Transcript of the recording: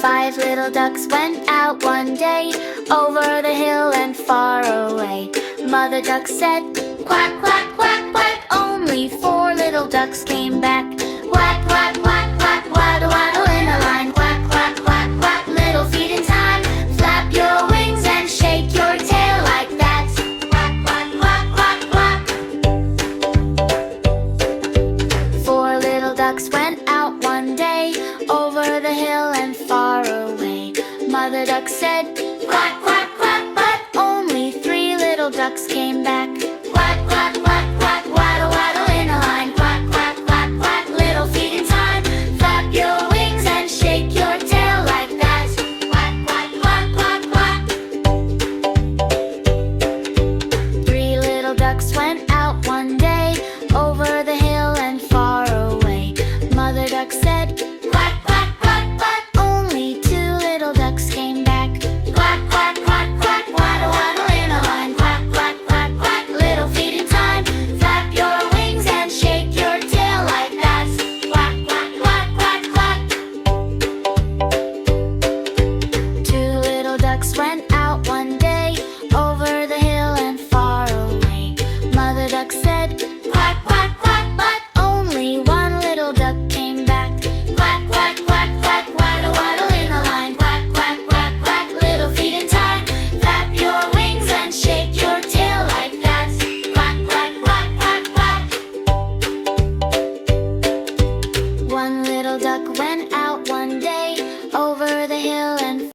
Five little ducks went out one day, over the hill and far away. Mother duck said, quack, quack, quack, quack. Only four little ducks came back. Quack, quack, quack, quack, waddle, waddle in a line. Quack, quack, quack, quack, little feet in time. Flap your wings and shake your tail like that. Quack, quack, quack, quack, quack. Four little ducks went out one day, over the hill and far away. Mother duck said, quack, quack, quack, but only three little ducks came back. Quack, quack, quack, quack, waddle, waddle in a line. Quack, quack, quack, quack, little feet in time. Flap your wings and shake your tail like that. Quack, quack, quack, quack, quack. Three little ducks went out one day, over the hill and far away. Mother duck said,